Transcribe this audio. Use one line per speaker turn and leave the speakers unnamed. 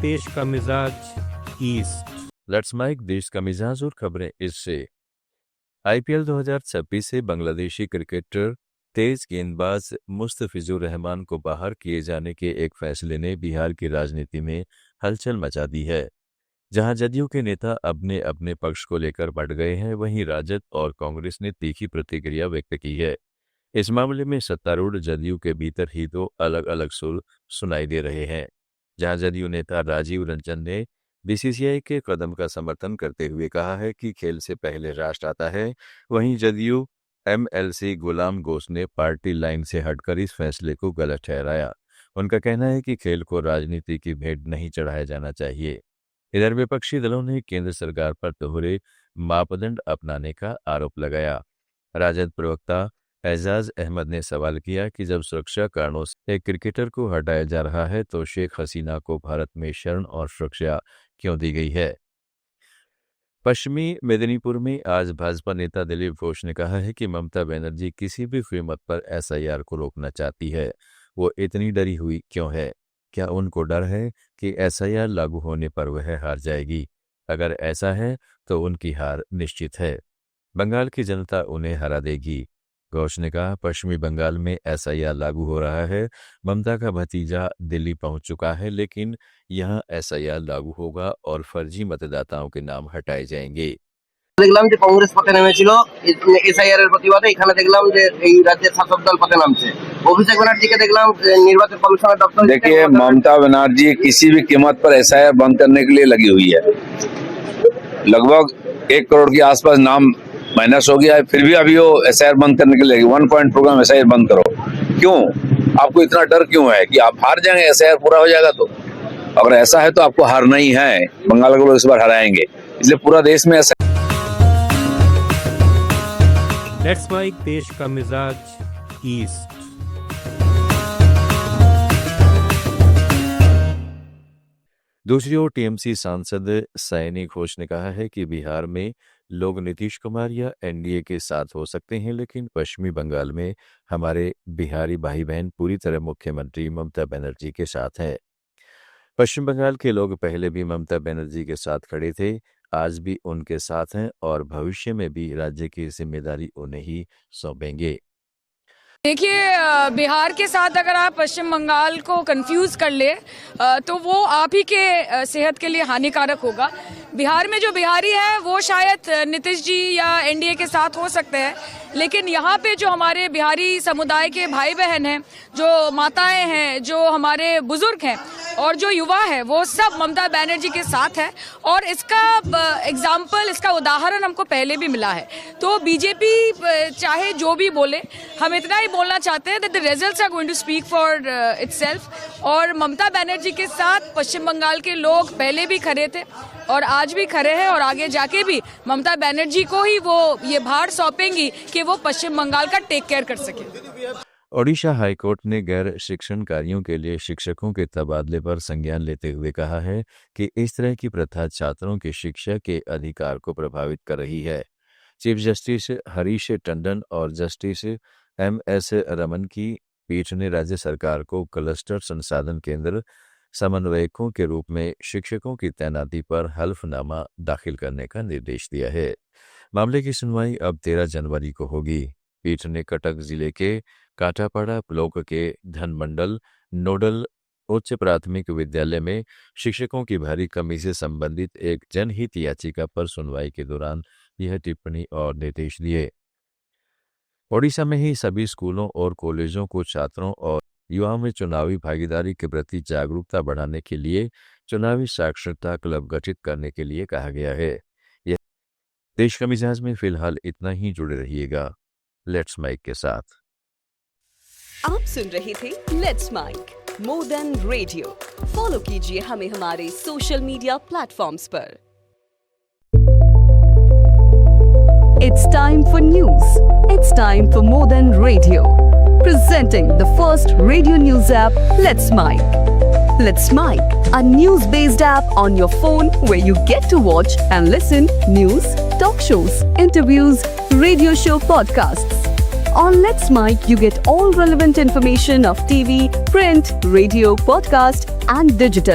देश का मिजाज ईस्ट।
लेट्स माइक देश का मिजाज और खबरें इससे। आईपीएल 2026 से बांग्लादेशी क्रिकेटर तेज गेंदबाज मुस्तफिजुर रहमान को बाहर किए जाने के एक फैसले ने बिहार की राजनीति में हलचल मचा दी है। जहां जदयू के नेता अपने अपने पक्ष को लेकर बढ़ गए हैं, वहीं राजद और कांग्रेस ने तीखी प्रतिक्रिया व्यक्त की है। इस मामले में सत्तारूढ़ जदयू के भीतर ही दो अलग अलग सुर सुनाई दे रहे हैं। जहां जदयू नेता राजीव रंजन ने बीसीसीआई के कदम का समर्थन करते हुए कहा है कि खेल से पहले राष्ट्र आता है, वहीं जदयू एमएलसी गुलाम गोश ने पार्टी लाइन से हटकर इस फैसले को गलत ठहराया। उनका कहना है कि खेल को राजनीति की भेंट नहीं चढ़ाया जाना चाहिए। इधर विपक्षी दलों ने केंद्र सरकार पर दोहरे मापदंड अपनाने का आरोप लगाया। राजद प्रवक्ता एजाज अहमद ने सवाल किया कि जब सुरक्षा कारणों से एक क्रिकेटर को हटाया जा रहा है तो शेख हसीना को भारत में शरण और सुरक्षा क्यों दी गई है। पश्चिमी मेदिनीपुर में आज भाजपा नेता दिलीप घोष ने कहा है कि ममता बनर्जी किसी भी कीमत पर एसआईआर को रोकना चाहती है। वो इतनी डरी हुई क्यों है? क्या उनको डर है कि एसआईआर लागू होने पर वह हार जाएगी? अगर ऐसा है तो उनकी हार निश्चित है। बंगाल की जनता उन्हें हरा देगी। घोष ने कहा, पश्चिमी बंगाल में एसआईआर लागू हो रहा है। ममता का भतीजा दिल्ली पहुंच चुका है, लेकिन यहां एसआईआर लागू होगा और फर्जी मतदाताओं के नाम हटाए जाएंगे।
দেখলাম যে কংগ্রেস পথে নেমেছিল এসআইআর এর প্রতিবাদে। এখানে দেখলাম যে এই রাজ্যের শাসক দল পথে নামছে। অভিষেক ব্যানার্জিকে দেখলাম নির্বাচন কমিশনের দপ্তর।
देखिए, ममता बनर्जी किसी भी कीमत पर एसआईआर बंद करने के लिए लगी हुई है। लगभग 1 करोड़ के आसपास नाम माइनस हो गया है, फिर भी अभी वो एसआईआर बंद करने के लिए लगी। 1 पॉइंट प्रोग्राम एसआईआर बंद करो। क्यों? आपको इतना डर क्यों है कि आप हार जाएंगे? एसआईआर पूरा हो जाएगा तो? अगर ऐसा है तो आपको हारना ही है। बंगाल को लोग इस बार हराएंगे, इसलिए पूरा देश में ऐसा।
लेट्स माइक देश का मिजाज ईस्ट।
दूसरी ओर टीएमसी सांसद सैनी घोष ने कहा है कि बिहार में लोग नीतीश कुमार या एनडीए के साथ हो सकते हैं, लेकिन पश्चिमी बंगाल में हमारे बिहारी भाई बहन पूरी तरह मुख्यमंत्री ममता बनर्जी के साथ हैं। पश्चिम बंगाल के लोग पहले भी ममता बनर्जी के साथ खड़े थे, आज भी उनके साथ हैं और भविष्य में भी राज्य की जिम्मेदारी उन्हें ही सौंपेंगे।
देखिए, बिहार के साथ अगर आप पश्चिम बंगाल को कंफ्यूज कर ले तो वो आप ही के सेहत के लिए हानिकारक होगा। बिहार में जो बिहारी है वो शायद नीतीश जी या एनडीए के साथ हो सकते हैं, लेकिन यहाँ पे जो हमारे बिहारी समुदाय के भाई बहन हैं, जो माताएं हैं, जो हमारे बुजुर्ग हैं और जो युवा है, वो सब ममता बनर्जी के साथ है। और इसका एग्जाम्पल, इसका उदाहरण हमको पहले भी मिला है। तो बीजेपी चाहे जो भी बोले, हम इतना ही बोलना चाहते हैं that the results are going to speak for itself. और ममता बनर्जी के साथ पश्चिम बंगाल के लोग पहले भी खड़े थे और आज भी खड़े हैं और आगे जाके भी ममता बनर्जी को ही वो ये भार सौंपेंगी कि वो पश्चिम बंगाल का टेक केयर कर सके।
ओडिशा हाईकोर्ट ने गैर शिक्षण कार्यों के लिए शिक्षकों के तबादले पर संज्ञान लेते हुए कहा है कि इस तरह की प्रथा छात्रों की शिक्षा के अधिकार को प्रभावित कर रही है। चीफ जस्टिस हरीश टंडन और जस्टिस एमएस रमन की पीठ ने राज्य सरकार को क्लस्टर संसाधन केंद्र समन्वयकों के रूप में शिक्षकों की तैनाती पर हल्फनामा दाखिल करने का निर्देश दिया है। मामले की सुनवाई अब 13 जनवरी को होगी। पीठ ने कटक जिले के काटापाड़ा ब्लॉक के धनमंडल नोडल उच्च प्राथमिक विद्यालय में शिक्षकों की भारी कमी से संबंधित एक जनहित याचिका पर सुनवाई के दौरान यह टिप्पणी और निर्देश दिए। ओडिशा में ही सभी स्कूलों और कॉलेजों को छात्रों और युवाओं में चुनावी भागीदारी के प्रति जागरूकता बढ़ाने के लिए चुनावी साक्षरता क्लब गठित करने के लिए कहा गया है। यह देश का मिजाज में फिलहाल इतना ही। जुड़े रहिएगा लेट्स माइक के साथ।
आप सुन रहे थे let's mic more than radio. Follow कीजिए हमें हमारे सोशल मीडिया प्लेटफॉर्म्स पर। It's time for news. It's time for more than radio. Presenting the first radio news app, Let's Mic. Let's Mic, a news-based app on your phone where you get to watch and listen news, talk shows, interviews, radio show podcasts. On Let's Mic, you get all relevant information of TV, print, radio, podcast, and digital.